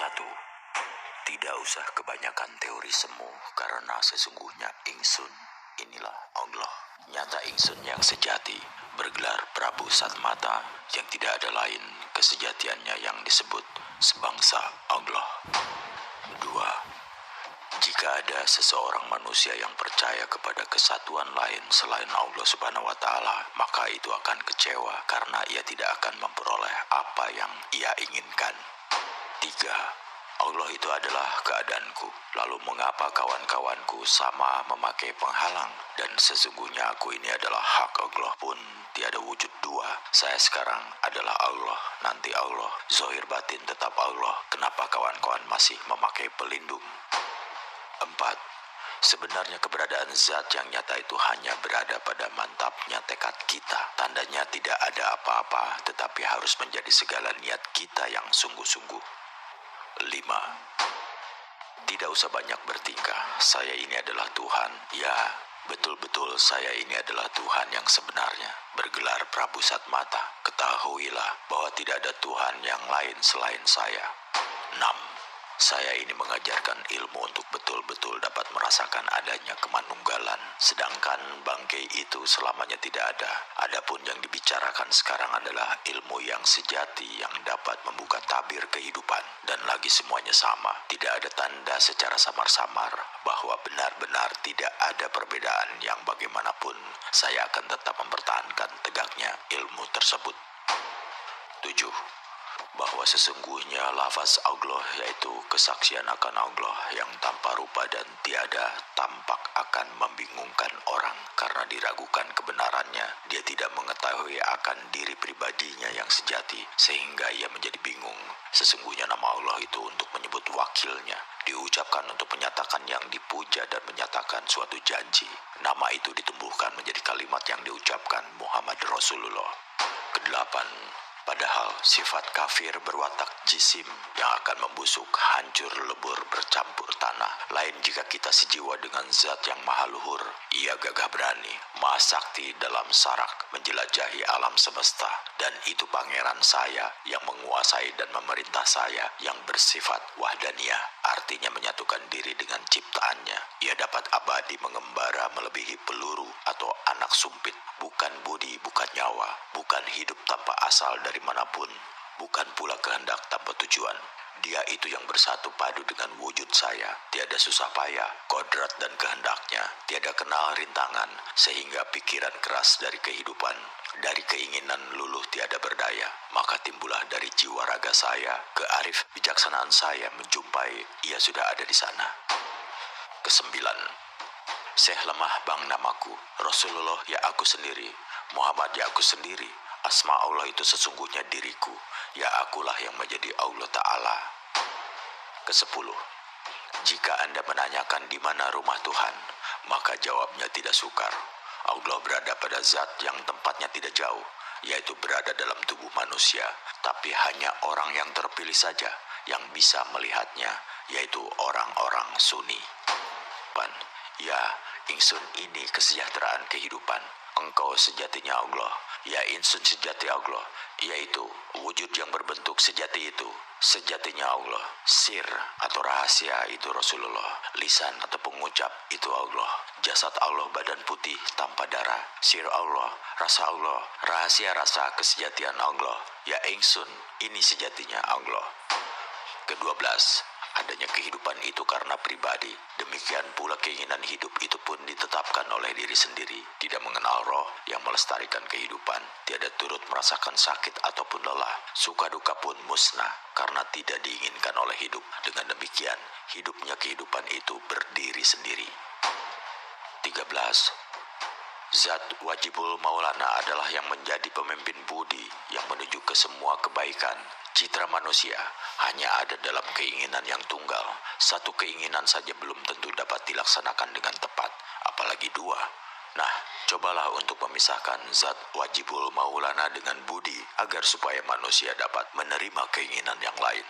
1. Tidak usah kebanyakan teori semu, karena sesungguhnya Ingsun inilah Allah. Nyata Ingsun yang sejati, bergelar Prabu Satmata, yang tidak ada lain kesejatiannya yang disebut sebangsa Allah. 2. Jika ada seseorang manusia yang percaya kepada kesatuan lain selain Allah Subhanahu wa Ta'ala, maka itu akan kecewa karena ia tidak akan memperoleh apa yang ia inginkan. 3. Allah itu adalah keadaanku. Lalu mengapa kawan-kawanku sama memakai penghalang? Dan sesungguhnya aku ini adalah hak Allah pun tiada wujud dua. Saya sekarang adalah Allah, nanti Allah, zahir batin tetap Allah. Kenapa kawan-kawan masih memakai pelindung? 4. Sebenarnya keberadaan zat yang nyata itu hanya berada pada mantapnya tekad kita. Tandanya tidak ada apa-apa, tetapi harus menjadi segala niat kita yang sungguh-sungguh. 5. Tidak usah banyak bertingkah. Saya ini adalah Tuhan. Ya, betul-betul saya ini adalah Tuhan yang sebenarnya. Bergelar Prabu Satmata. Ketahuilah bahwa tidak ada Tuhan yang lain selain saya. 6. Saya ini mengajarkan ilmu untuk betul-betul dapat merasakan adanya kemanunggalan. Sedangkan bangkai itu selamanya tidak ada. Adapun yang dibicarakan sekarang adalah ilmu yang sejati yang dapat membuka tabir kehidupan. Dan lagi semuanya sama. Tidak ada tanda secara samar-samar bahwa benar-benar tidak ada perbedaan yang bagaimanapun. Saya akan tetap mempertahankan tegaknya ilmu tersebut. 7. Bahwa sesungguhnya lafaz Allah yaitu kesaksian akan Allah yang tanpa rupa dan tiada tampak akan membingungkan orang karena diragukan kebenarannya. Dia tidak mengetahui akan diri pribadinya yang sejati sehingga ia menjadi bingung. Sesungguhnya nama Allah itu untuk menyebut wakilnya, diucapkan untuk menyatakan yang dipuja dan menyatakan suatu janji. Nama itu ditumbuhkan menjadi kalimat yang diucapkan Muhammad Rasulullah. 8. Padahal sifat kafir berwatak jisim yang akan membusuk, hancur, lebur, bercampur tanah. Lain jika kita sejiwa dengan zat yang maha luhur. Ia gagah berani, maha sakti dalam sarak, menjelajahi alam semesta. Dan itu pangeran saya yang menguasai dan memerintah saya yang bersifat wahdaniyah. Artinya menyatukan diri dengan ciptaannya. Ia dapat abadi mengembara melebihi peluru atau anak sumpit. Bukan budi, bukan nyawa, bukan hidup tanpa asal dari manapun, bukan pula kehendak tanpa tujuan. Dia itu yang bersatu padu dengan wujud saya. Tiada susah payah, kodrat dan kehendaknya. Tiada kenal rintangan, sehingga pikiran keras dari kehidupan, dari keinginan luluh tiada berdaya. Maka timbullah dari jiwa raga saya, kearif bijaksanaan saya menjumpai ia sudah ada di sana. 9. Syekh lemah bang namaku, Rasulullah ya aku sendiri, Muhammad ya aku sendiri, asma Allah itu sesungguhnya diriku, ya akulah yang menjadi Allah Ta'ala. 10. Jika Anda menanyakan di mana rumah Tuhan, maka jawabnya tidak sukar. Allah berada pada zat yang tempatnya tidak jauh, yaitu berada dalam tubuh manusia, tapi hanya orang yang terpilih saja yang bisa melihatnya, yaitu orang-orang Sunni. Ya, Ingsun ini kesejahteraan kehidupan. Engkau sejatinya Allah. Ya, Ingsun sejati Allah, yaitu wujud yang berbentuk sejati itu. Sejatinya Allah. Sir atau rahasia itu Rasulullah. Lisan atau pengucap itu Allah. Jasad Allah badan putih tanpa darah. Sir Allah, rasa Allah, rahasia rasa kesejatian Allah. Ya, Ingsun ini sejatinya Allah. 12. Adanya kehidupan itu karena pribadi. Demikian pula keinginan hidup itu pun ditetapkan oleh diri sendiri. Tidak mengenal roh yang melestarikan kehidupan. Tiada turut merasakan sakit ataupun lelah. Suka duka pun musnah karena tidak diinginkan oleh hidup. Dengan demikian, hidupnya kehidupan itu berdiri sendiri. 13. Zat wajibul maulana adalah yang menjadi pemimpin budi yang menuju ke semua kebaikan. Citra manusia hanya ada dalam keinginan yang tunggal. Satu keinginan saja belum tentu dapat dilaksanakan dengan tepat, apalagi dua. Nah, cobalah untuk memisahkan zat wajibul maulana dengan budi agar supaya manusia dapat menerima keinginan yang lain.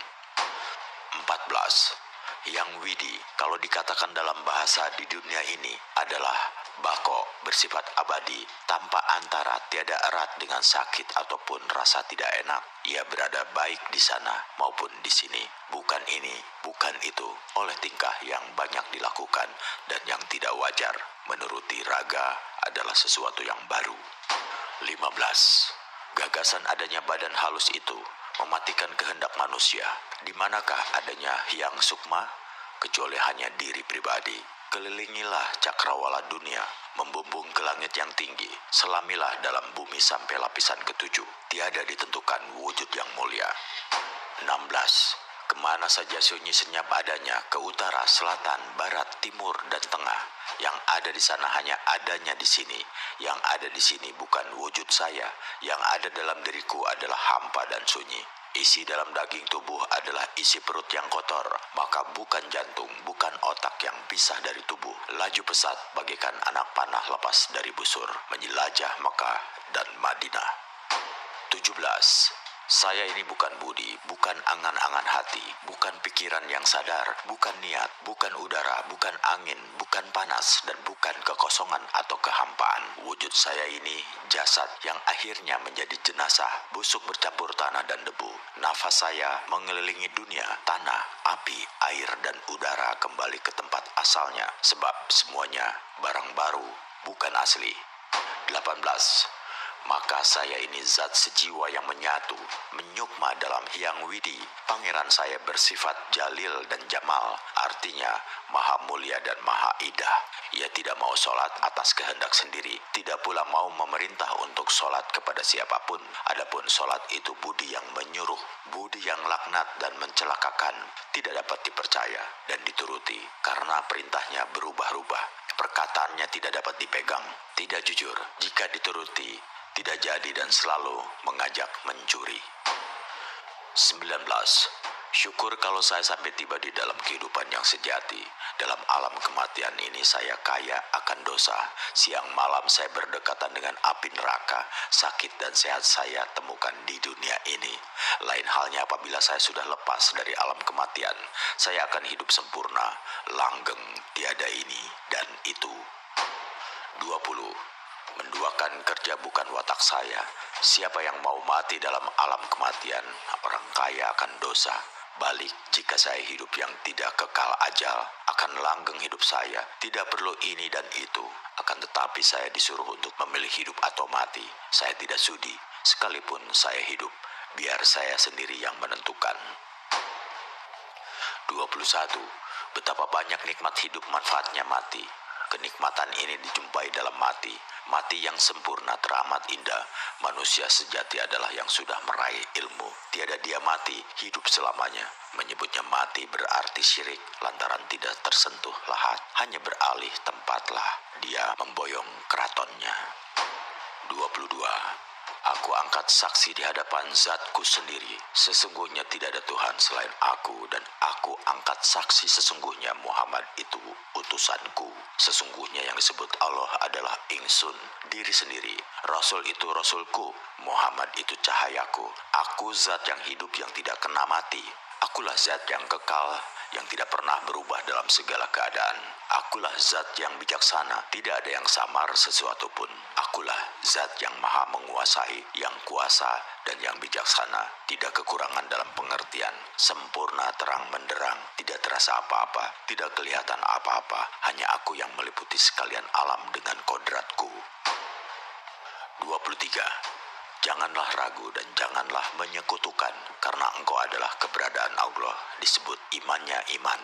14. Yang widi, kalau dikatakan dalam bahasa di dunia ini, adalah Bako bersifat abadi, tanpa antara, tiada erat dengan sakit ataupun rasa tidak enak. Ia berada baik di sana maupun di sini. Bukan ini, bukan itu, oleh tingkah yang banyak dilakukan dan yang tidak wajar. Menuruti raga adalah sesuatu yang baru. 15. Gagasan adanya badan halus itu mematikan kehendak manusia. Di manakah adanya Hyang Sukma? Kecuali hanya diri pribadi. Kelilingilah cakrawala dunia, membumbung ke langit yang tinggi, selamilah dalam bumi sampai lapisan ketujuh. Tiada ditentukan wujud yang mulia. 16. Kemana saja sunyi senyap adanya, ke utara, selatan, barat, timur, dan tengah. Yang ada di sana hanya adanya di sini. Yang ada di sini bukan wujud saya. Yang ada dalam diriku adalah hampa dan sunyi. Isi dalam daging tubuh adalah isi perut yang kotor, maka bukan jantung, bukan otak yang pisah dari tubuh. Laju pesat bagaikan anak panah lepas dari busur, menjelajah Mekah dan Madinah. 17. Saya ini bukan budi, bukan angan-angan hati, bukan pikiran yang sadar, bukan niat, bukan udara, bukan angin, bukan panas, dan bukan kekosongan atau kehampaan. Wujud saya ini jasad yang akhirnya menjadi jenazah, busuk bercampur tanah dan debu. Nafas saya mengelilingi dunia, tanah, api, air, dan udara kembali ke tempat asalnya, sebab semuanya barang baru, bukan asli. 18. Maka saya ini zat sejiwa yang menyatu, menyukma dalam Hyang Widi. Pangeran saya bersifat jalil dan jamal, artinya maha mulia dan maha indah. Ia tidak mau sholat atas kehendak sendiri, tidak pula mau memerintah untuk sholat kepada siapapun. Adapun sholat itu budi yang menyuruh, budi yang laknat dan mencelakakan, tidak dapat dipercaya dan dituruti, karena perintahnya berubah-ubah. Perkataannya tidak dapat dipegang, tidak jujur jika dituruti, tidak jadi dan selalu mengajak mencuri. 19. Syukur kalau saya sampai tiba di dalam kehidupan yang sejati. Dalam alam kematian ini saya kaya akan dosa. Siang malam saya berdekatan dengan api neraka. Sakit dan sehat saya temukan di dunia ini. Lain halnya apabila saya sudah lepas dari alam kematian. Saya akan hidup sempurna, langgeng, tiada ini dan itu. 20. Menduakan kerja bukan watak saya. Siapa yang mau mati dalam alam kematian, orang kaya akan dosa. Balik, jika saya hidup yang tidak kekal ajal, akan langgeng hidup saya. Tidak perlu ini dan itu. Akan tetapi saya disuruh untuk memilih hidup atau mati. Saya tidak sudi, sekalipun saya hidup. Biar saya sendiri yang menentukan. 21. Betapa banyak nikmat hidup manfaatnya mati. Kenikmatan ini dijumpai dalam mati. Mati yang sempurna teramat indah. Manusia sejati adalah yang sudah meraih ilmu. Tiada dia mati, hidup selamanya. Menyebutnya mati berarti syirik, lantaran tidak tersentuh lahat. Hanya beralih tempatlah dia memboyong keratonnya. 22. Aku angkat saksi di hadapan zatku sendiri. Sesungguhnya tidak ada Tuhan selain aku, dan aku angkat saksi sesungguhnya Muhammad itu utusanku. Sesungguhnya yang disebut Allah adalah ingsun, diri sendiri. Rasul itu Rasulku, Muhammad itu cahayaku. Aku zat yang hidup yang tidak kena mati. Akulah zat yang kekal, yang tidak pernah berubah dalam segala keadaan. Akulah zat yang bijaksana, tidak ada yang samar sesuatu pun. Akulah zat yang maha menguasai, yang kuasa dan yang bijaksana, tidak kekurangan dalam pengertian, sempurna terang menderang, tidak terasa apa-apa, tidak kelihatan apa-apa, hanya aku yang meliputi sekalian alam dengan kodratku. 23. Janganlah ragu dan janganlah menyekutukan, karena engkau adalah keberadaan Allah, disebut imannya iman.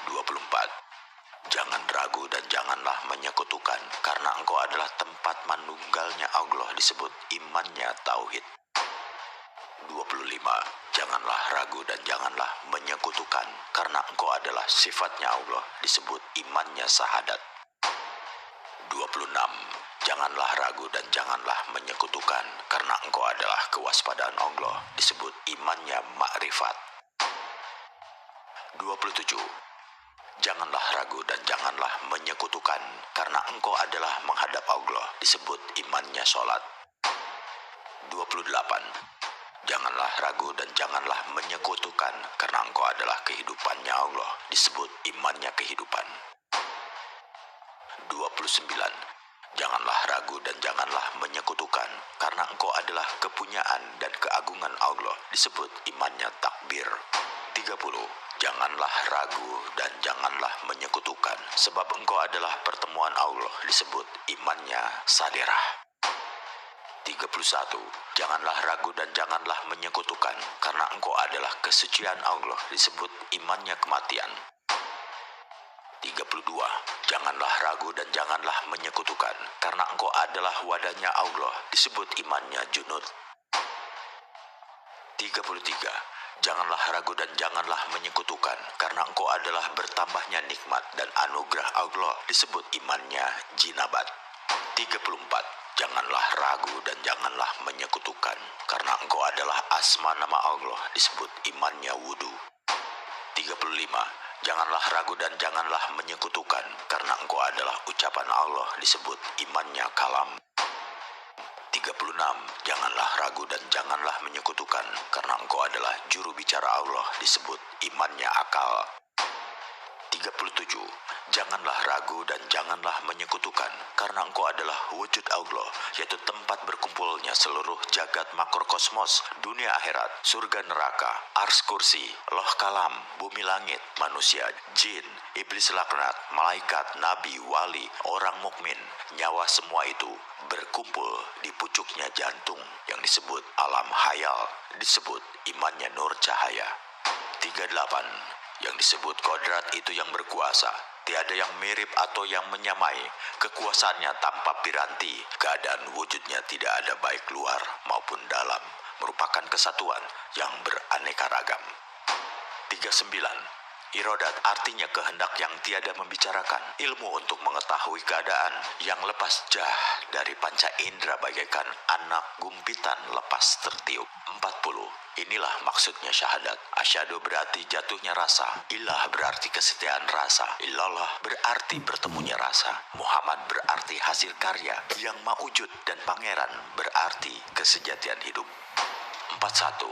24. Jangan ragu dan janganlah menyekutukan, karena engkau adalah tempat manunggalnya Allah, disebut imannya tauhid. 25. Janganlah ragu dan janganlah menyekutukan, karena engkau adalah sifatnya Allah, disebut imannya sahadat. 26. Janganlah ragu dan janganlah menyekutukan, karena engkau adalah kewaspadaan Allah, disebut imannya makrifat. 27. Janganlah ragu dan janganlah menyekutukan, karena engkau adalah menghadap Allah, disebut imannya sholat. 28. Janganlah ragu dan janganlah menyekutukan, karena engkau adalah kehidupannya Allah, disebut imannya kehidupan. 29. Janganlah ragu dan janganlah menyekutukan, karena engkau adalah kepunyaan dan keagungan Allah, disebut imannya takbir. 30. Janganlah ragu dan janganlah menyekutukan, sebab engkau adalah pertemuan Allah, disebut imannya saderah. 31. Janganlah ragu dan janganlah menyekutukan, karena engkau adalah kesucian Allah, disebut imannya kematian. 32. Janganlah ragu dan janganlah menyekutukan, karena engkau adalah wadahnya Allah, disebut imannya junud. 33. Janganlah ragu dan janganlah menyekutukan, karena engkau adalah bertambahnya nikmat dan anugerah Allah, disebut imannya jinabat. 34. Janganlah ragu dan janganlah menyekutukan, karena engkau adalah asma nama Allah, disebut imannya wudu. 35. Janganlah ragu dan janganlah menyekutukan, karena engkau adalah ucapan Allah, disebut imannya kalam. 36. Janganlah ragu dan janganlah menyekutukan, karena engkau adalah juru bicara Allah, disebut imannya akal. 37. Janganlah ragu dan janganlah menyekutukan, karena engkau adalah wujud Allah, yaitu tempat berkumpulnya seluruh jagat makrokosmos, dunia akhirat, surga neraka, ars kursi, loh kalam, bumi langit, manusia, jin, iblis laknat, malaikat, nabi, wali, orang mukmin. Nyawa semua itu berkumpul di pucuknya jantung yang disebut alam hayal, disebut imannya nur cahaya. 38. Yang disebut kodrat itu yang berkuasa, tiada yang mirip atau yang menyamai. Kekuasaannya tanpa piranti, keadaan wujudnya tidak ada baik luar maupun dalam, merupakan kesatuan yang beraneka ragam. 39. Irodat artinya kehendak yang tiada membicarakan, ilmu untuk mengetahui keadaan yang lepas jah dari panca indera bagaikan anak gumpitan lepas tertiup. 40. Inilah maksudnya syahadat. Asyhadu berarti jatuhnya rasa, ilah berarti kesetiaan rasa, illallah berarti bertemunya rasa, Muhammad berarti hasil karya, yang maujud dan pangeran berarti kesejatian hidup. 41.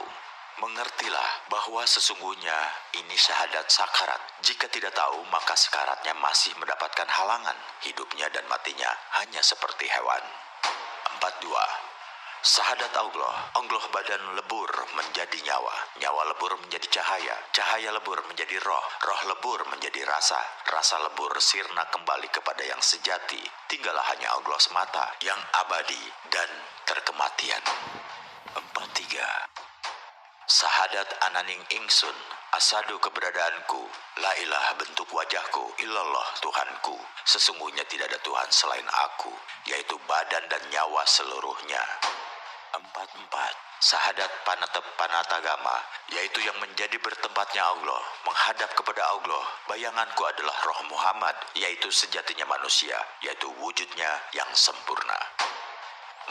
Mengertilah bahwa sesungguhnya ini syahadat sakarat. Jika tidak tahu, maka sekaratnya masih mendapatkan halangan. Hidupnya dan matinya hanya seperti hewan. 42. Syahadat Allah badan lebur menjadi nyawa, nyawa lebur menjadi cahaya, cahaya lebur menjadi roh, roh lebur menjadi rasa, rasa lebur sirna kembali kepada yang sejati. Tinggallah hanya Allah semata yang abadi dan terkematian. 43. Sahadat ananing ingsun, asadu keberadaanku, la ilah bentuk wajahku, illallah Tuhanku. Sesungguhnya tidak ada Tuhan selain aku, yaitu badan dan nyawa seluruhnya. 44. Sahadat panatep panatagama, yaitu yang menjadi bertempatnya Allah, menghadap kepada Allah. Bayanganku adalah roh Muhammad, yaitu sejatinya manusia, yaitu wujudnya yang sempurna.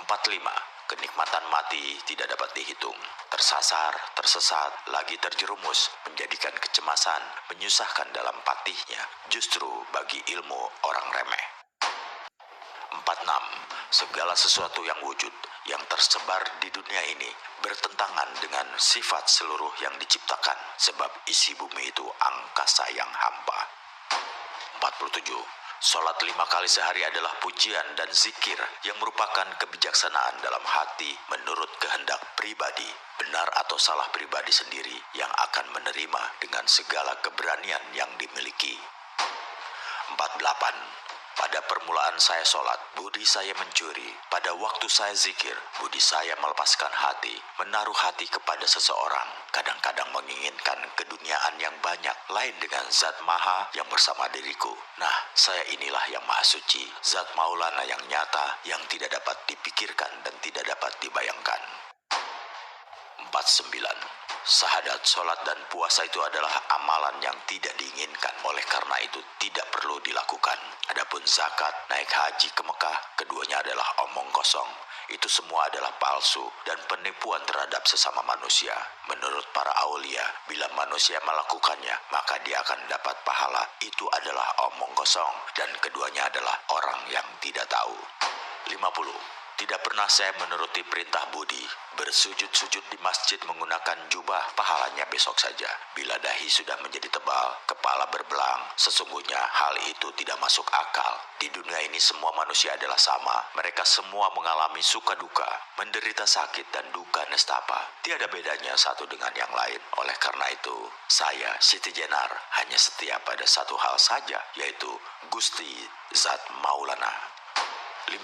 45. Kenikmatan mati tidak dapat dihitung. Tersasar, tersesat, lagi terjerumus, menjadikan kecemasan, menyusahkan dalam patihnya, justru bagi ilmu orang remeh. 46. Segala sesuatu yang wujud, yang tersebar di dunia ini, bertentangan dengan sifat seluruh yang diciptakan, sebab isi bumi itu angkasa yang hampa. 47. Salat 5 kali sehari adalah pujian dan zikir yang merupakan kebijaksanaan dalam hati menurut kehendak pribadi, benar atau salah pribadi sendiri yang akan menerima dengan segala keberanian yang dimiliki. 48. Pada permulaan saya sholat, budi saya mencuri. Pada waktu saya zikir, budi saya melepaskan hati, menaruh hati kepada seseorang. Kadang-kadang menginginkan keduniaan yang banyak, lain dengan zat maha yang bersama diriku. Nah, saya inilah yang maha suci, zat maulana yang nyata, yang tidak dapat dipikirkan dan tidak dapat dibayangkan. 49. Sahadat, sholat, dan puasa itu adalah amalan yang tidak diinginkan. Oleh karena itu tidak perlu dilakukan. Adapun zakat, naik haji ke Mekah, keduanya adalah omong kosong. Itu semua adalah palsu dan penipuan terhadap sesama manusia. Menurut para aulia, bila manusia melakukannya, maka dia akan dapat pahala. Itu adalah omong kosong dan keduanya adalah orang yang tidak tahu. 50. Tidak pernah saya menuruti perintah budi, bersujud-sujud di masjid menggunakan jubah, pahalanya besok saja. Bila dahi sudah menjadi tebal, kepala berbelang, sesungguhnya hal itu tidak masuk akal. Di dunia ini semua manusia adalah sama. Mereka semua mengalami suka duka, menderita sakit dan duka nestapa. Tiada bedanya satu dengan yang lain. Oleh karena itu, saya, Siti Jenar, hanya setia pada satu hal saja, yaitu Gusti Zat Maulana. 51.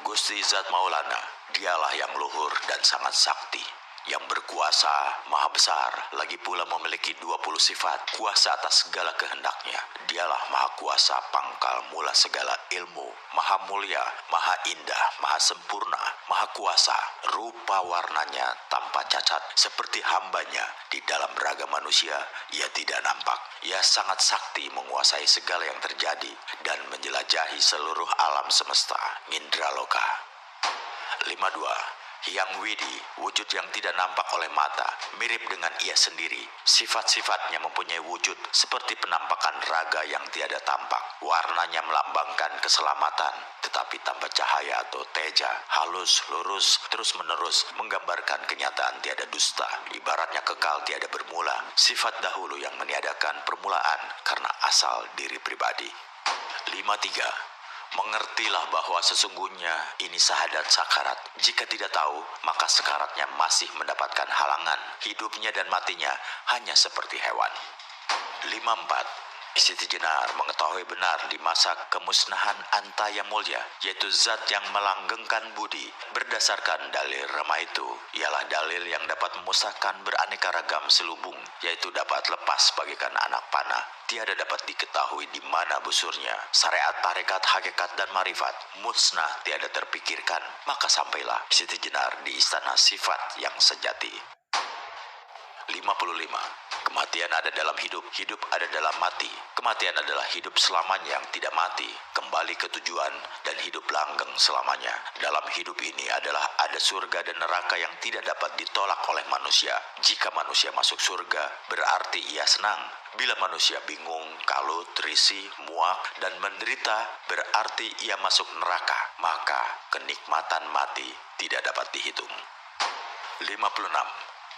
Gusti Zat Maulana, dialah yang luhur dan sangat sakti, yang berkuasa, maha besar, lagi pula memiliki 20 sifat, kuasa atas segala kehendaknya. Dialah maha kuasa, pangkal mula segala ilmu, maha mulia, maha indah, maha sempurna, maha kuasa, rupa warnanya tanpa cacat, seperti hambanya. Di dalam raga manusia, ia tidak nampak. Ia sangat sakti menguasai segala yang terjadi dan menjelajahi seluruh alam semesta, Mindraloka. 52. Hyang Widi, wujud yang tidak nampak oleh mata, mirip dengan ia sendiri. Sifat-sifatnya mempunyai wujud seperti penampakan raga yang tiada tampak. Warnanya melambangkan keselamatan, tetapi tanpa cahaya atau teja, halus, lurus, terus-menerus, menggambarkan kenyataan tiada dusta. Ibaratnya kekal tiada bermula, sifat dahulu yang meniadakan permulaan karena asal diri pribadi. 53. Mengertilah bahwa sesungguhnya ini syahadat sakarat. Jika tidak tahu, maka sekaratnya masih mendapatkan halangan. Hidupnya dan matinya hanya seperti hewan. 54. Siti Jenar mengetahui benar di masa kemusnahan anta yang mulia, yaitu zat yang melanggengkan budi. Berdasarkan dalil Rama itu, ialah dalil yang dapat memusnahkan beraneka ragam selubung, yaitu dapat lepas bagaikan anak panah. Tiada dapat diketahui di mana busurnya. Syariat, tarekat, hakikat, dan marifat musnah tiada terpikirkan. Maka sampailah Siti Jenar di istana sifat yang sejati. 55. Kematian ada dalam hidup, hidup ada dalam mati. Kematian adalah hidup selamanya yang tidak mati, kembali ke tujuan dan hidup langgeng selamanya. Dalam hidup ini adalah ada surga dan neraka yang tidak dapat ditolak oleh manusia. Jika manusia masuk surga, berarti ia senang. Bila manusia bingung, kalut, risih, muak, dan menderita, berarti ia masuk neraka. Maka kenikmatan mati tidak dapat dihitung. 56.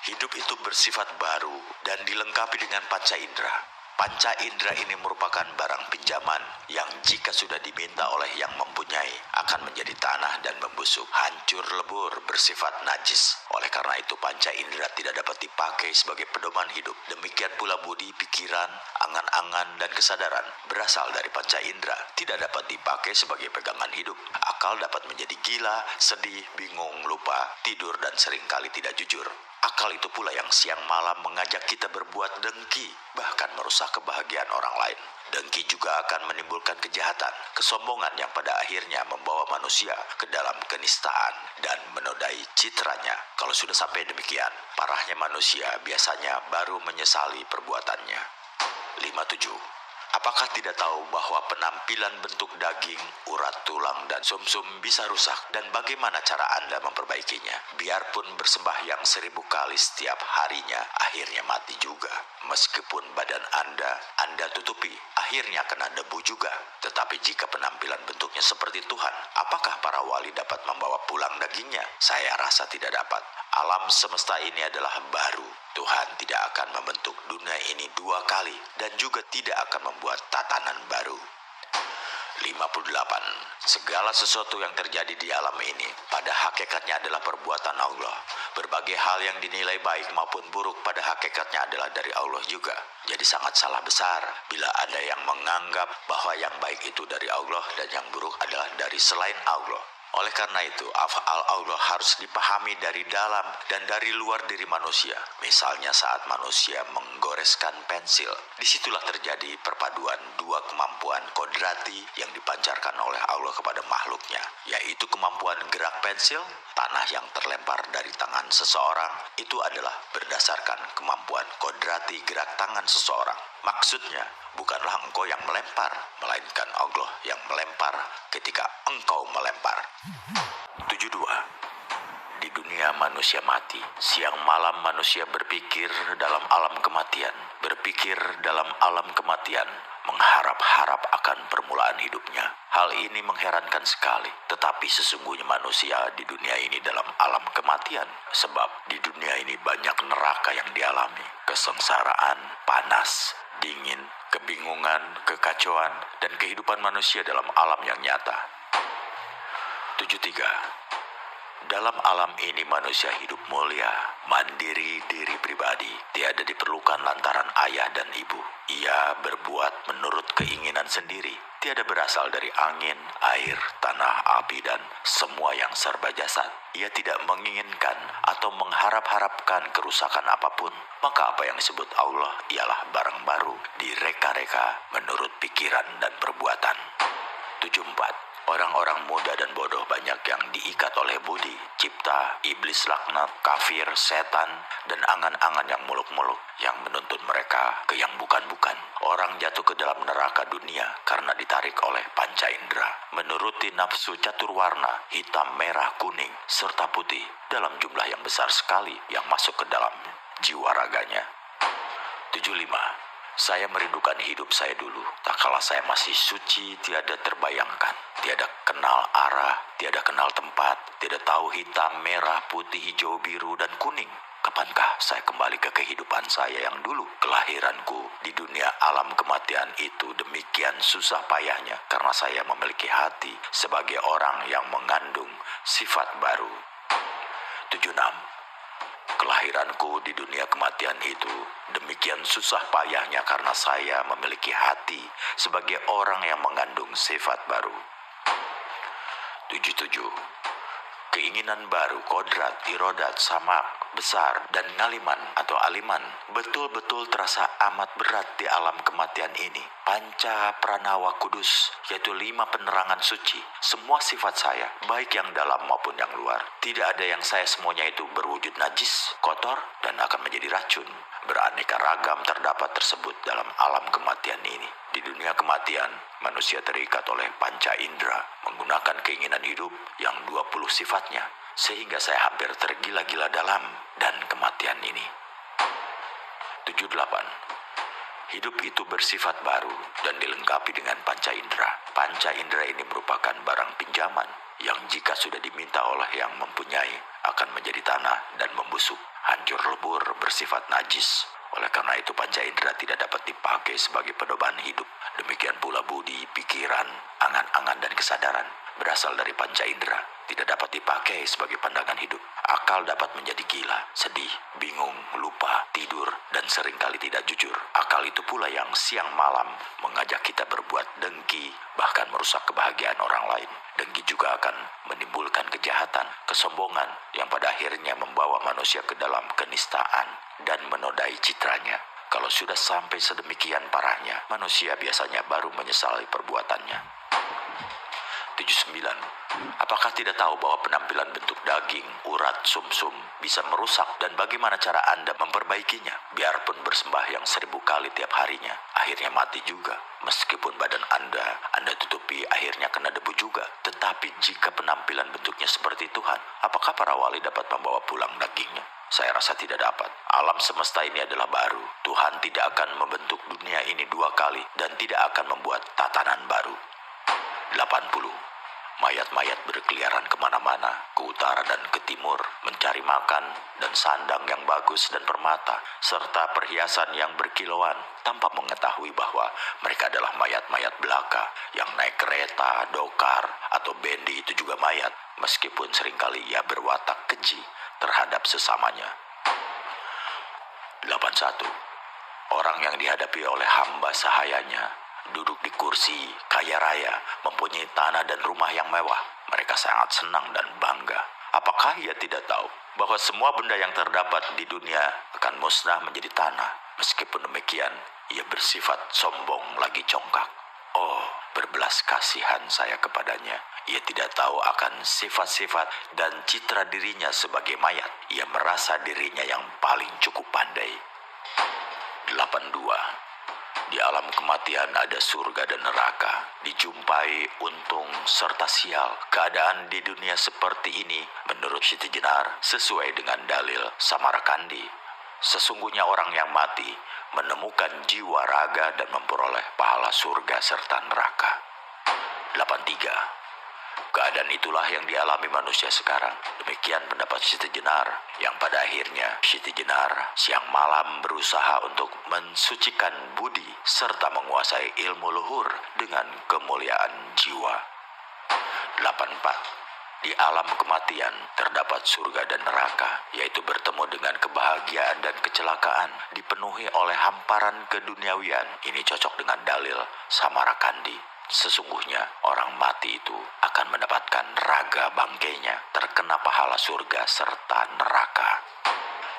Hidup itu bersifat baru dan dilengkapi dengan panca indera. Panca indera ini merupakan barang pinjaman yang jika sudah diminta oleh yang mempunyai akan menjadi tanah dan membusuk, hancur lebur, bersifat najis. Oleh karena itu panca indera tidak dapat dipakai sebagai pedoman hidup. Demikian pula budi, pikiran, angan-angan, dan kesadaran berasal dari panca indera, tidak dapat dipakai sebagai pegangan hidup. Akal dapat menjadi gila, sedih, bingung, lupa, tidur, dan seringkali tidak jujur. Akal itu pula yang siang malam mengajak kita berbuat dengki, bahkan merusak kebahagiaan orang lain. Dengki juga akan menimbulkan kejahatan, kesombongan yang pada akhirnya membawa manusia ke dalam kenistaan dan menodai citranya. Kalau sudah sampai demikian, parahnya manusia biasanya baru menyesali perbuatannya. 57. Apakah tidak tahu bahwa penampilan bentuk daging, urat tulang, dan sumsum bisa rusak? Dan bagaimana cara Anda memperbaikinya? Biarpun bersembahyang 1000 kali setiap harinya, akhirnya mati juga. Meskipun badan Anda tutupi, akhirnya kena debu juga. Tetapi jika penampilan bentuknya seperti Tuhan, apakah para wali dapat membawa pulang dagingnya? Saya rasa tidak dapat. Alam semesta ini adalah baru. Tuhan tidak akan membentuk dunia ini 2 kali dan juga tidak akan membuat tatanan baru. 58. Segala sesuatu yang terjadi di alam ini pada hakikatnya adalah perbuatan Allah. Berbagai hal yang dinilai baik maupun buruk pada hakikatnya adalah dari Allah juga. Jadi sangat salah besar bila ada yang menganggap bahwa yang baik itu dari Allah dan yang buruk adalah dari selain Allah. Oleh karena itu, af'al Allah harus dipahami dari dalam dan dari luar diri manusia. Misalnya saat manusia menggoreskan pensil, disitulah terjadi perpaduan 2 kemampuan kodrati yang dipancarkan oleh Allah kepada makhluknya, yaitu kemampuan gerak pensil. Tanah yang terlempar dari tangan seseorang itu adalah berdasarkan kemampuan kodrati gerak tangan seseorang. Maksudnya, bukanlah engkau yang melempar, melainkan Allah yang melempar ketika engkau melempar. 72. Di dunia manusia mati, siang malam manusia berpikir dalam alam kematian, mengharap-harap akan permulaan hidupnya. Hal ini mengherankan sekali, tetapi sesungguhnya manusia di dunia ini dalam alam kematian, sebab di dunia ini banyak neraka yang dialami, kesengsaraan, panas, dingin, kebingungan, kekacauan, dan kehidupan manusia dalam alam yang nyata. 73. Dalam alam ini manusia hidup mulia, mandiri diri pribadi, tiada diperlukan lantaran ayah dan ibu. Ia berbuat menurut keinginan sendiri, tiada berasal dari angin, air, tanah, api, dan semua yang serba jasad. Ia tidak menginginkan atau mengharap-harapkan kerusakan apapun. Maka apa yang disebut Allah ialah barang baru, direka-reka menurut pikiran dan perbuatan. 74. Orang-orang muda dan bodoh banyak yang diikat oleh budi, cipta, iblis laknat, kafir, setan, dan angan-angan yang muluk-muluk yang menuntun mereka ke yang bukan-bukan. Orang jatuh ke dalam neraka dunia karena ditarik oleh panca indera, menuruti nafsu catur warna, hitam, merah, kuning, serta putih dalam jumlah yang besar sekali yang masuk ke dalam jiwa raganya. 75. Saya merindukan hidup saya dulu, tak kala saya masih suci, tiada terbayangkan, tiada kenal arah, tiada kenal tempat, tiada tahu hitam, merah, putih, hijau, biru, dan kuning. Kapankah saya kembali ke kehidupan saya yang dulu? Kelahiranku di dunia alam kematian itu demikian susah payahnya, karena saya memiliki hati sebagai orang yang mengandung sifat baru. 76. Kelahiranku di dunia kematian itu demikian susah payahnya karena saya memiliki hati sebagai orang yang mengandung sifat baru. 77. Keinginan baru, kodrat, irodat, samak, besar, dan ngaliman atau aliman betul-betul terasa amat berat di alam kematian ini. Panca pranawa kudus, yaitu 5 penerangan suci, semua sifat saya, baik yang dalam maupun yang luar. Tidak ada yang saya semuanya itu berwujud najis, kotor, dan akan menjadi racun. Beraneka ragam terdapat tersebut dalam alam kematian ini. Di dunia kematian, manusia terikat oleh panca indera, menggunakan keinginan hidup yang 20 sifatnya, sehingga saya hampir tergila-gila dalam dan kematian ini. 78. Hidup itu bersifat baru dan dilengkapi dengan panca indera. Panca indera ini merupakan barang pinjaman yang jika sudah diminta oleh yang mempunyai akan menjadi tanah dan membusuk, hancur lebur, bersifat najis. Oleh karena itu panca indera tidak dapat dipakai sebagai pedoman hidup. Demikian pula budi, pikiran, angan-angan, dan kesadaran berasal dari panca indera, tidak dapat dipakai sebagai pandangan hidup. Akal dapat menjadi gila, sedih, bingung, lupa, tidur, dan seringkali tidak jujur. Akal itu pula yang siang malam mengajak kita berbuat dengki, bahkan merusak kebahagiaan orang lain. Dengki juga akan menimbulkan kejahatan, kesombongan, yang pada akhirnya membawa manusia ke dalam kenistaan dan menodai citranya. Kalau sudah sampai sedemikian parahnya, manusia biasanya baru menyesali perbuatannya. 79. Apakah tidak tahu bahwa penampilan bentuk daging, urat, sumsum bisa merusak dan bagaimana cara Anda memperbaikinya? Biarpun bersembahyang 1000 kali tiap harinya, akhirnya mati juga. Meskipun badan Anda tutupi, akhirnya kena debu juga. Tetapi jika penampilan bentuknya seperti Tuhan, apakah para wali dapat membawa pulang dagingnya? Saya rasa tidak dapat. Alam semesta ini adalah baru. Tuhan tidak akan membentuk dunia ini 2 kali dan tidak akan membuat tatanan baru. 80. Mayat-mayat berkeliaran kemana-mana, ke utara dan ke timur, mencari makan dan sandang yang bagus dan permata, serta perhiasan yang berkilauan, tanpa mengetahui bahwa mereka adalah mayat-mayat belaka yang naik kereta, dokar, atau bendi. Itu juga mayat, meskipun seringkali ia berwatak keji terhadap sesamanya. 81. Orang yang dihadapi oleh hamba sahayanya, duduk di kursi, kaya raya, mempunyai tanah dan rumah yang mewah. Mereka sangat senang dan bangga. Apakah ia tidak tahu bahwa semua benda yang terdapat di dunia akan musnah menjadi tanah? Meskipun demikian, ia bersifat sombong lagi congkak. Oh, berbelas kasihan saya kepadanya. Ia tidak tahu akan sifat-sifat dan citra dirinya sebagai mayat. Ia merasa dirinya yang paling cukup pandai. 82. Di alam kematian ada surga dan neraka, dijumpai untung serta sial. Keadaan di dunia seperti ini menurut Siti Jenar sesuai dengan dalil Samarakandi. Sesungguhnya orang yang mati menemukan jiwa raga dan memperoleh pahala surga serta neraka. 83. Keadaan itulah yang dialami manusia sekarang. Demikian pendapat Siti Jenar, yang pada akhirnya Siti Jenar siang malam berusaha untuk mensucikan budi serta menguasai ilmu luhur dengan kemuliaan jiwa. 84. Di alam kematian terdapat surga dan neraka, yaitu bertemu dengan kebahagiaan dan kecelakaan, dipenuhi oleh hamparan keduniawian. Ini cocok dengan dalil Samarakandi. Sesungguhnya orang mati itu akan mendapatkan raga bangkainya, terkena pahala surga serta neraka.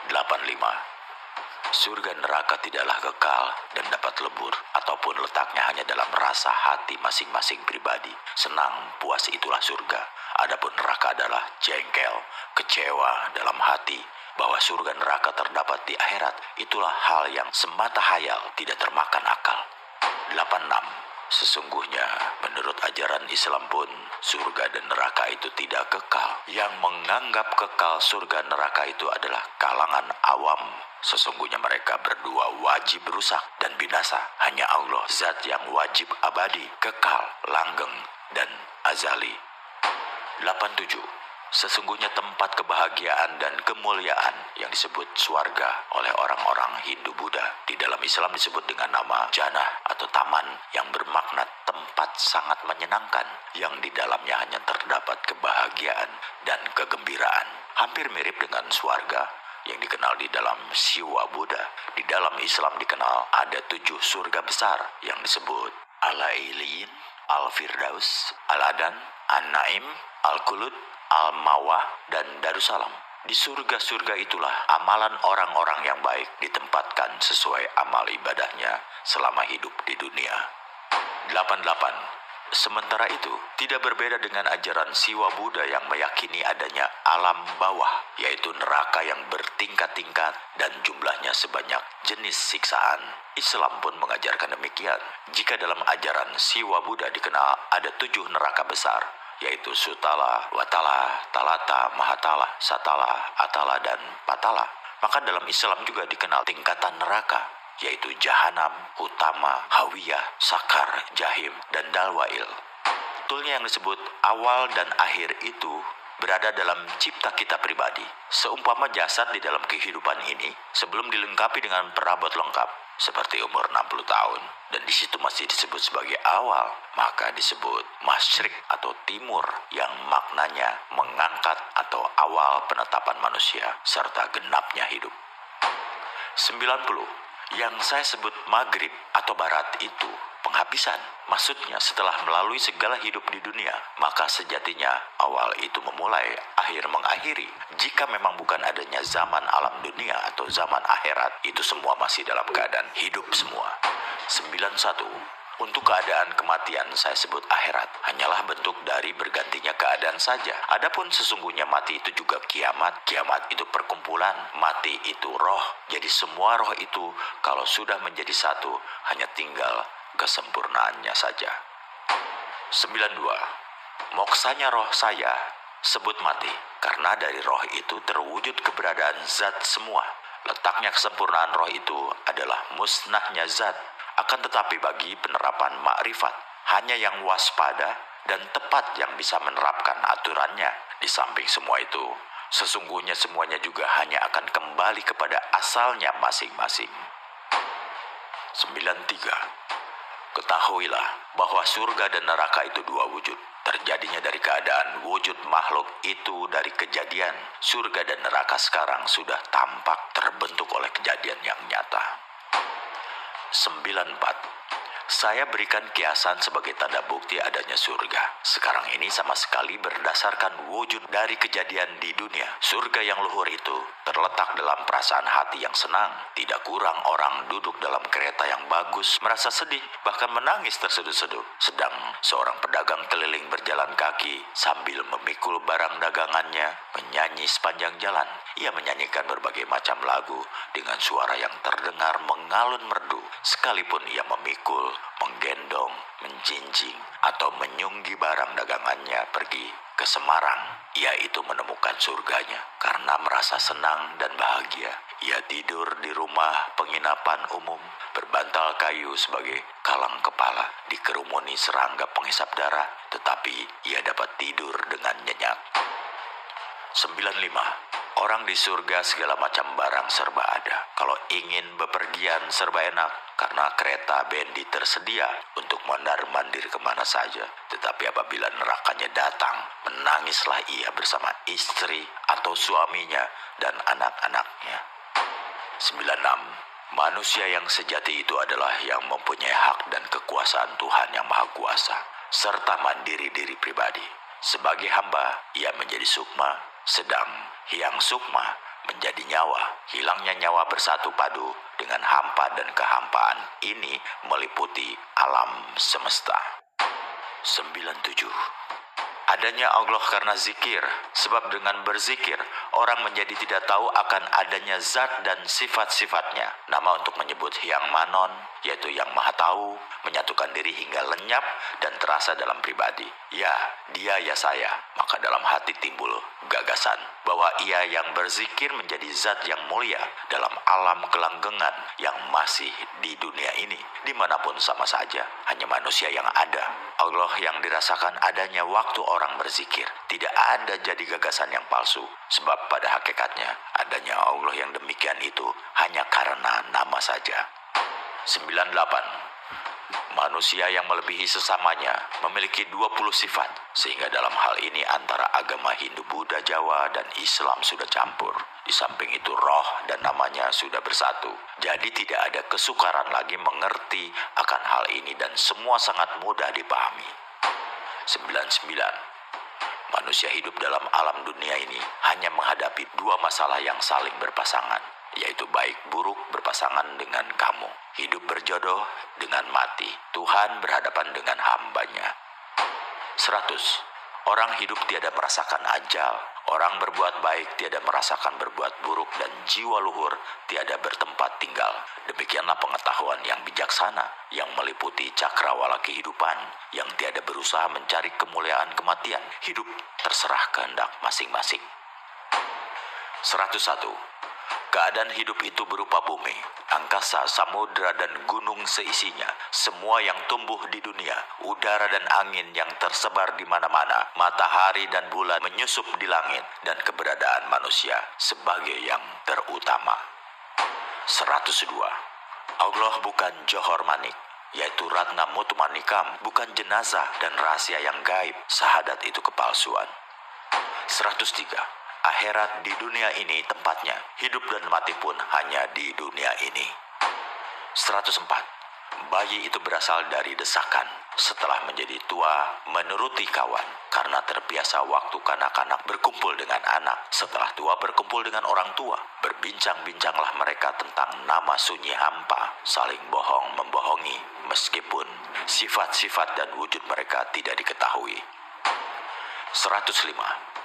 85. Surga neraka tidaklah kekal dan dapat lebur, ataupun letaknya hanya dalam rasa hati masing-masing pribadi. Senang, puas itulah surga. Adapun neraka adalah jengkel, kecewa dalam hati bahwa surga neraka terdapat di akhirat. Itulah hal yang semata hayal, tidak termakan akal. 86. Sesungguhnya menurut ajaran Islam pun surga dan neraka itu tidak kekal. Yang menganggap kekal surga neraka itu adalah kalangan awam. Sesungguhnya mereka berdua wajib rusak dan binasa. Hanya Allah zat yang wajib abadi, kekal, langgeng, dan azali. 87. Sesungguhnya tempat kebahagiaan dan kemuliaan yang disebut swarga oleh orang-orang Hindu-Buddha di dalam Islam disebut dengan nama jannah atau taman, yang bermakna tempat sangat menyenangkan yang di dalamnya hanya terdapat kebahagiaan dan kegembiraan. Hampir mirip dengan swarga yang dikenal di dalam Siwa Buddha. Di dalam Islam dikenal ada 7 surga besar yang disebut Al-Ailiyin, Al-Firdaus, Al-Adan, An-Naim, Al-Khulud, Al-Mawah, dan Darussalam. Di surga-surga itulah amalan orang-orang yang baik ditempatkan sesuai amal ibadahnya selama hidup di dunia. 88. Sementara itu, tidak berbeda dengan ajaran Siwa Buddha yang meyakini adanya alam bawah, yaitu neraka yang bertingkat-tingkat dan jumlahnya sebanyak jenis siksaan. Islam pun mengajarkan demikian. Jika dalam ajaran Siwa Buddha dikenal ada 7 neraka besar, yaitu Sutala, Watala, Talata, Mahatala, Satala, Atala, dan Patala, maka dalam Islam juga dikenal tingkatan neraka, yaitu Jahanam, Utama, Hawiyah, Sakar, Jahim, dan Dalwail. Betulnya yang disebut awal dan akhir itu berada dalam cipta kita pribadi. Seumpama jasad di dalam kehidupan ini sebelum dilengkapi dengan perabot lengkap seperti umur 60 tahun dan di situ masih disebut sebagai awal, maka disebut masyrik atau timur yang maknanya mengangkat atau awal penetapan manusia serta genapnya hidup. 90. Yang saya sebut maghrib atau barat itu penghabisan. Maksudnya setelah melalui segala hidup di dunia, maka sejatinya awal itu memulai, akhir mengakhiri. Jika memang bukan adanya zaman alam dunia atau zaman akhirat, itu semua masih dalam keadaan hidup semua. 91. Untuk keadaan kematian saya sebut akhirat, hanyalah bentuk dari bergantinya keadaan saja. Adapun sesungguhnya mati itu juga kiamat. Kiamat itu perkumpulan, mati itu roh. Jadi semua roh itu kalau sudah menjadi satu, hanya tinggal kesempurnaannya saja. 92. Moksanya roh saya sebut mati, karena dari roh itu terwujud keberadaan zat semua. Letaknya kesempurnaan roh itu adalah musnahnya zat. Akan tetapi bagi penerapan makrifat, hanya yang waspada dan tepat yang bisa menerapkan aturannya. Di samping semua itu, sesungguhnya semuanya juga hanya akan kembali kepada asalnya masing-masing. 93. Ketahuilah bahwa surga dan neraka itu 2 wujud. Terjadinya dari keadaan wujud makhluk itu dari kejadian. Surga dan neraka sekarang sudah tampak terbentuk oleh kejadian yang nyata. 94. Saya berikan kiasan sebagai tanda bukti adanya surga. Sekarang ini sama sekali berdasarkan wujud dari kejadian di dunia. Surga yang luhur itu terletak dalam perasaan hati yang senang. Tidak kurang orang duduk dalam kereta yang bagus, merasa sedih, bahkan menangis terseduh-seduh. Sedang seorang pedagang keliling berjalan kaki sambil memikul barang dagangannya, menyanyi sepanjang jalan. Ia menyanyikan berbagai macam lagu dengan suara yang terdengar mengalun merdu. Sekalipun ia memikul, menggendong, menjinjing, atau menyunggi barang dagangannya pergi ke Semarang, ia itu menemukan surganya karena merasa senang dan bahagia. Ia tidur di rumah penginapan umum, berbantal kayu sebagai kalang kepala, dikerumuni serangga penghisap darah, tetapi ia dapat tidur dengan nyenyak. 95. Orang di surga segala macam barang serba ada. Kalau ingin bepergian serba enak, karena kereta bendi tersedia untuk mondar-mandir kemana saja. Tetapi apabila nerakanya datang, menangislah ia bersama istri atau suaminya dan anak-anaknya. 96. Manusia yang sejati itu adalah yang mempunyai hak dan kekuasaan Tuhan yang Maha Kuasa, serta mandiri diri pribadi. Sebagai hamba, ia menjadi sukma, sedang hiang sukma menjadi nyawa. Hilangnya nyawa bersatu padu dengan hampa dan kehampaan ini meliputi alam semesta. 97. Adanya Allah karena zikir, sebab dengan berzikir orang menjadi tidak tahu akan adanya zat dan sifat-sifatnya. Nama untuk menyebut Hyang Manon, yaitu yang Maha Tahu, menyatukan diri hingga lenyap dan terasa dalam pribadi. Ya, dia ya saya. Maka dalam hati timbul gagasan bahwa ia yang berzikir menjadi zat yang mulia dalam alam kelanggengan yang masih di dunia ini. Dimanapun sama saja, hanya manusia yang ada. Allah yang dirasakan adanya waktu orang berzikir. Tidak ada jadi gagasan yang palsu. Sebab pada hakikatnya adanya Allah yang demikian itu hanya karena nama saja. 98. Manusia yang melebihi sesamanya memiliki 20 sifat, sehingga dalam hal ini antara agama Hindu, Buddha, Jawa, dan Islam sudah campur. Di samping itu roh dan namanya sudah bersatu. Jadi tidak ada kesukaran lagi mengerti akan hal ini dan semua sangat mudah dipahami. 99. Manusia hidup dalam alam dunia ini hanya menghadapi dua masalah yang saling berpasangan, yaitu baik buruk berpasangan dengan kamu, hidup berjodoh dengan mati, Tuhan berhadapan dengan hambanya. 100. Orang hidup tiada merasakan ajal, orang berbuat baik tiada merasakan berbuat buruk, dan jiwa luhur tiada bertempat tinggal. Demikianlah pengetahuan yang bijaksana, yang meliputi cakrawala kehidupan, yang tiada berusaha mencari kemuliaan kematian. Hidup terserah kehendak masing-masing. 101. Keadaan hidup itu berupa bumi, angkasa, samudra, dan gunung seisinya, semua yang tumbuh di dunia, udara dan angin yang tersebar di mana-mana, matahari dan bulan menyusup di langit, dan keberadaan manusia sebagai yang terutama. 102. Allah bukan Johor Manik, yaitu Ratna Mutmanikam, bukan jenazah dan rahasia yang gaib, syahadat itu kepalsuan. 103. Akhirat di dunia ini tempatnya, hidup dan mati pun hanya di dunia ini. 104. Bayi itu berasal dari desakan, setelah menjadi tua menuruti kawan, karena terbiasa waktu kanak-kanak berkumpul dengan anak, setelah tua berkumpul dengan orang tua. Berbincang-bincanglah mereka tentang nama sunyi hampa, saling bohong membohongi, meskipun sifat-sifat dan wujud mereka tidak diketahui. 105.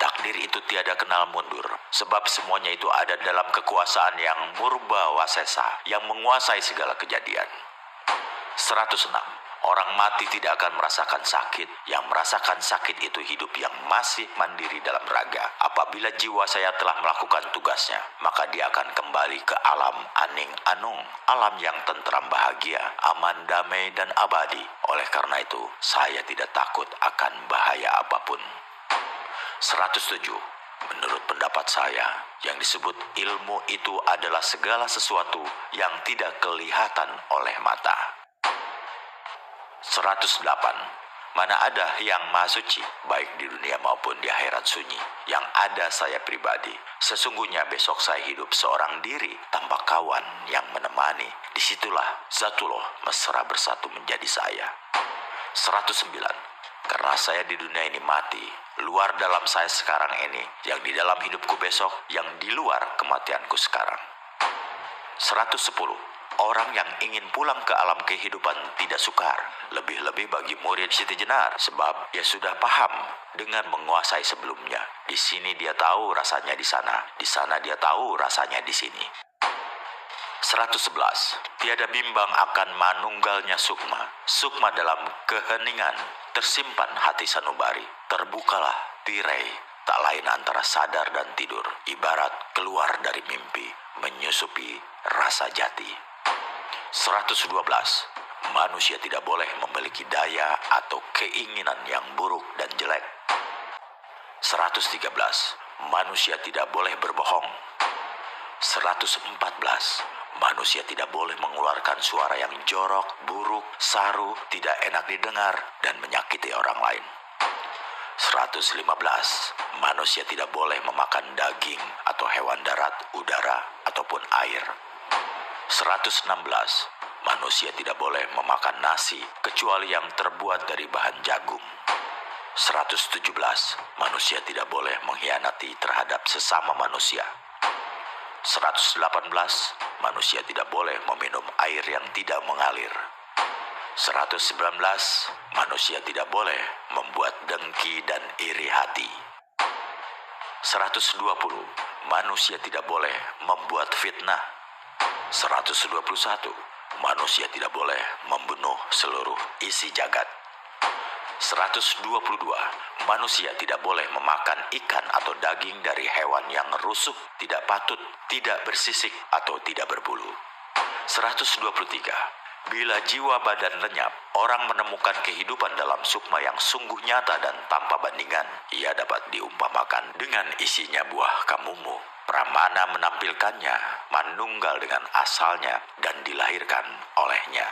Takdir itu tiada kenal mundur, sebab semuanya itu ada dalam kekuasaan yang murba wasesa, yang menguasai segala kejadian. 106. Orang mati tidak akan merasakan sakit, yang merasakan sakit itu hidup yang masih mandiri dalam raga. Apabila jiwa saya telah melakukan tugasnya, maka dia akan kembali ke alam aning anung, alam yang tentram bahagia, aman damai dan abadi. Oleh karena itu, saya tidak takut akan bahaya apapun. 107. Menurut pendapat saya, yang disebut ilmu itu adalah segala sesuatu yang tidak kelihatan oleh mata. 108. Mana ada yang maha suci, baik di dunia maupun di akhirat sunyi. Yang ada saya pribadi. Sesungguhnya besok saya hidup seorang diri tanpa kawan yang menemani. Disitulah Zatullah mesra bersatu menjadi saya. 109. Karena saya di dunia ini mati, luar dalam saya sekarang ini, yang di dalam hidupku besok, yang di luar kematianku sekarang. 110. Orang yang ingin pulang ke alam kehidupan tidak sukar, lebih-lebih bagi murid Siti Jenar, sebab ia sudah paham dengan menguasai sebelumnya. Di sini dia tahu rasanya di sana dia tahu rasanya di sini. 111. Tiada bimbang akan manunggalnya sukma dalam keheningan, tersimpan hati sanubari, terbukalah tirai, tak lain antara sadar dan tidur, ibarat keluar dari mimpi, menyusupi rasa jati. 112. Manusia tidak boleh memiliki daya atau keinginan yang buruk dan jelek. 113. Manusia tidak boleh berbohong. 114. Manusia tidak boleh mengeluarkan suara yang jorok, buruk, saru, tidak enak didengar, dan menyakiti orang lain. 115. Manusia tidak boleh memakan daging atau hewan darat, udara, ataupun air. 116. Manusia tidak boleh memakan nasi kecuali yang terbuat dari bahan jagung. 117. Manusia tidak boleh mengkhianati terhadap sesama manusia. 118. Manusia tidak boleh meminum air yang tidak mengalir. 119. Manusia tidak boleh membuat dengki dan iri hati. 120. Manusia tidak boleh membuat fitnah. 121. Manusia tidak boleh membunuh seluruh isi jagat. 122. Manusia tidak boleh memakan ikan atau daging dari hewan yang rusuh, tidak patut, tidak bersisik, atau tidak berbulu. 123. Bila jiwa badan lenyap, orang menemukan kehidupan dalam sukma yang sungguh nyata dan tanpa bandingan. Ia dapat diumpamakan dengan isinya buah kamumu. Pramana menampilkannya, manunggal dengan asalnya, dan dilahirkan olehnya.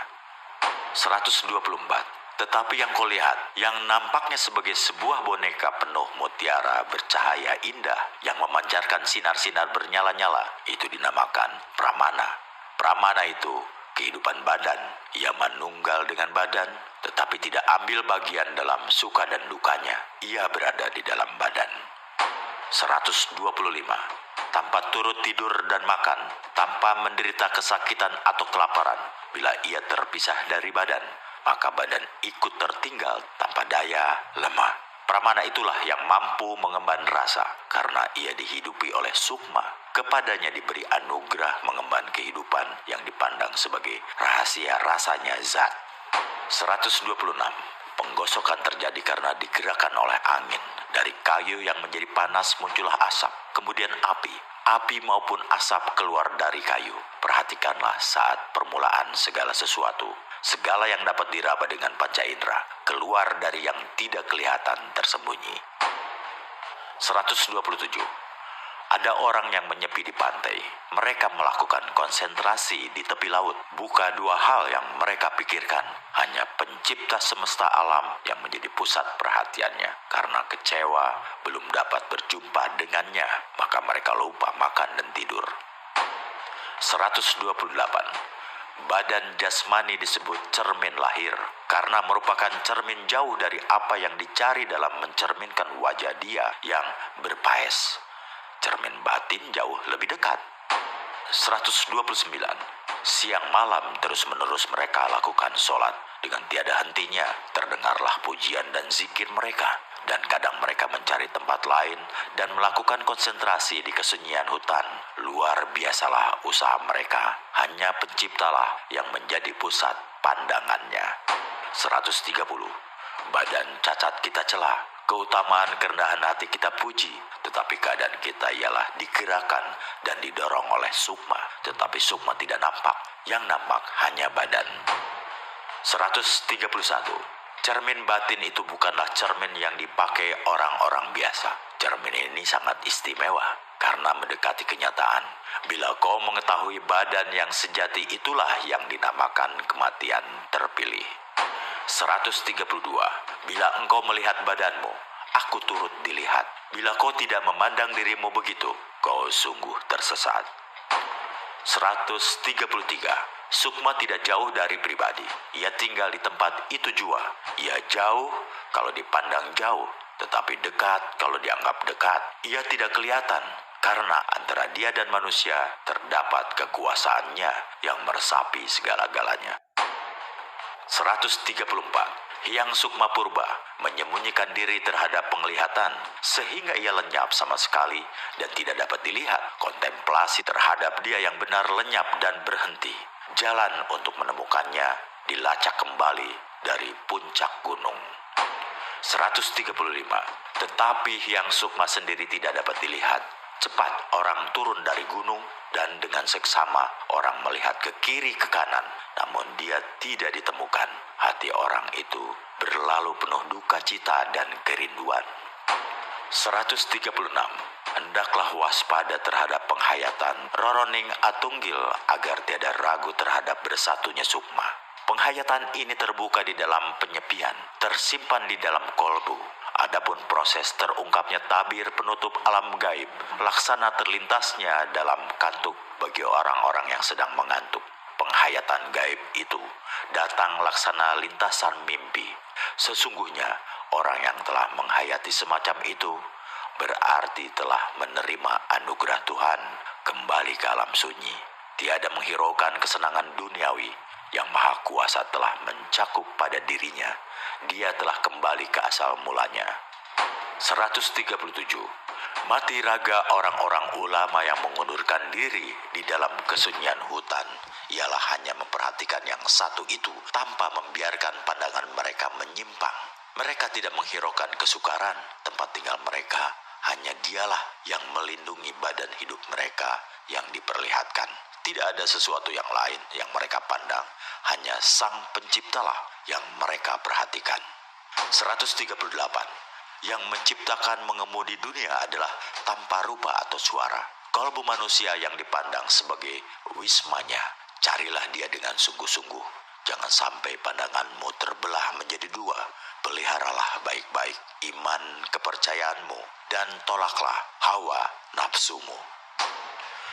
124. Tetapi yang kau lihat, yang nampaknya sebagai sebuah boneka penuh mutiara bercahaya indah, yang memancarkan sinar-sinar bernyala-nyala, itu dinamakan pramana. Pramana itu kehidupan badan. Ia manunggal dengan badan, tetapi tidak ambil bagian dalam suka dan dukanya. Ia berada di dalam badan. 125. Tanpa turut tidur dan makan, tanpa menderita kesakitan atau kelaparan, bila ia terpisah dari badan, maka badan ikut tertinggal tanpa daya, lemah. Pramana itulah yang mampu mengemban rasa, karena ia dihidupi oleh sukma. Kepadanya diberi anugerah mengemban kehidupan yang dipandang sebagai rahasia rasanya zat. 126. Penggosokan terjadi karena digerakkan oleh angin. Dari kayu yang menjadi panas muncullah asap, kemudian api. Api maupun asap keluar dari kayu. Perhatikanlah saat permulaan segala sesuatu. Segala yang dapat diraba dengan panca indera keluar dari yang tidak kelihatan tersembunyi. 127. Ada orang yang menyepi di pantai. Mereka melakukan konsentrasi di tepi laut. Bukan dua hal yang mereka pikirkan. Hanya pencipta semesta alam yang menjadi pusat perhatiannya. Karena kecewa belum dapat berjumpa dengannya, maka mereka lupa makan dan tidur. 128. Badan jasmani disebut cermin lahir karena merupakan cermin jauh dari apa yang dicari dalam mencerminkan wajah dia yang berpaes. Cermin batin jauh lebih dekat. 129. Siang malam terus-menerus mereka lakukan sholat. Dengan tiada hentinya terdengarlah pujian dan zikir mereka. Dan kadang mereka mencari tempat lain dan melakukan konsentrasi di kesunyian hutan. Luar biasalah usaha mereka. Hanya penciptalah yang menjadi pusat pandangannya. 130. Badan cacat kita celah, keutamaan kerendahan hati kita puji, tetapi keadaan kita ialah digerakkan dan didorong oleh sukma, tetapi sukma tidak nampak, yang nampak hanya badan. 131. Cermin batin itu bukanlah cermin yang dipakai orang-orang biasa. Cermin ini sangat istimewa karena mendekati kenyataan. Bila kau mengetahui badan yang sejati, itulah yang dinamakan kematian terpilih. 132. Bila engkau melihat badanmu, aku turut dilihat. Bila kau tidak memandang dirimu begitu, kau sungguh tersesat. 133. Sukma tidak jauh dari pribadi. Ia tinggal di tempat itu jua. Ia jauh kalau dipandang jauh, tetapi dekat kalau dianggap dekat. Ia tidak kelihatan, karena antara dia dan manusia terdapat kekuasaannya yang meresapi segala-galanya. 134. Hyang Sukma Purba menyembunyikan diri terhadap penglihatan sehingga ia lenyap sama sekali dan tidak dapat dilihat. Kontemplasi terhadap dia yang benar lenyap dan berhenti. Jalan untuk menemukannya dilacak kembali dari puncak gunung. 135. Tetapi Hyang Sukma sendiri tidak dapat dilihat. Cepat orang turun dari gunung dan dengan seksama orang melihat ke kiri ke kanan, namun dia tidak ditemukan. Hati orang itu berlalu penuh duka cita dan kerinduan. 136. Hendaklah waspada terhadap penghayatan Roroning Atunggil agar tiada ragu terhadap bersatunya Sukma. Penghayatan ini terbuka di dalam penyepian, tersimpan di dalam kolbu. Adapun proses terungkapnya tabir penutup alam gaib, laksana terlintasnya dalam kantuk bagi orang-orang yang sedang mengantuk. Penghayatan gaib itu datang laksana lintasan mimpi. Sesungguhnya orang yang telah menghayati semacam itu berarti telah menerima anugerah Tuhan kembali ke alam sunyi. Tiada menghiraukan kesenangan duniawi yang Maha Kuasa telah mencakup pada dirinya. Dia telah kembali ke asal mulanya. 137. Mati raga orang-orang ulama yang mengundurkan diri di dalam kesunyian hutan ialah hanya memperhatikan yang satu itu tanpa membiarkan pandangan mereka menyimpang. Mereka tidak menghiraukan kesukaran tempat tinggal mereka. Hanya dialah yang melindungi badan hidup mereka yang diperlihatkan. Tidak ada sesuatu yang lain yang mereka pandang. Hanya Sang Penciptalah yang mereka perhatikan. 138. Yang menciptakan mengemudi dunia adalah tanpa rupa atau suara. Kalbu manusia yang dipandang sebagai wismanya. Carilah dia dengan sungguh-sungguh. Jangan sampai pandanganmu terbelah menjadi dua. Peliharalah baik-baik iman kepercayaanmu dan tolaklah hawa nafsumu.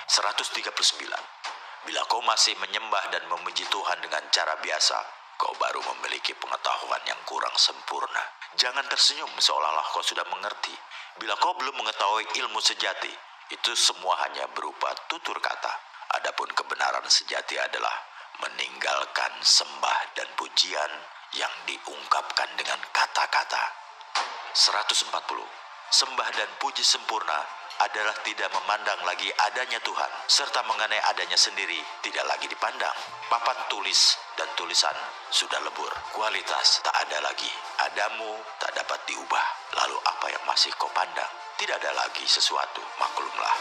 139. Bila kau masih menyembah dan memuji Tuhan dengan cara biasa, kau baru memiliki pengetahuan yang kurang sempurna. Jangan tersenyum seolah-olah kau sudah mengerti. Bila kau belum mengetahui ilmu sejati, itu semua hanya berupa tutur kata. Adapun kebenaran sejati adalah meninggalkan sembah dan pujian yang diungkapkan dengan kata-kata. 140. Sembah dan puji sempurna adalah tidak memandang lagi adanya Tuhan, serta mengenai adanya sendiri tidak lagi dipandang. Papan tulis dan tulisan sudah lebur, kualitas tak ada lagi, adamu tak dapat diubah. Lalu apa yang masih kau pandang? Tidak ada lagi sesuatu, maklumlah.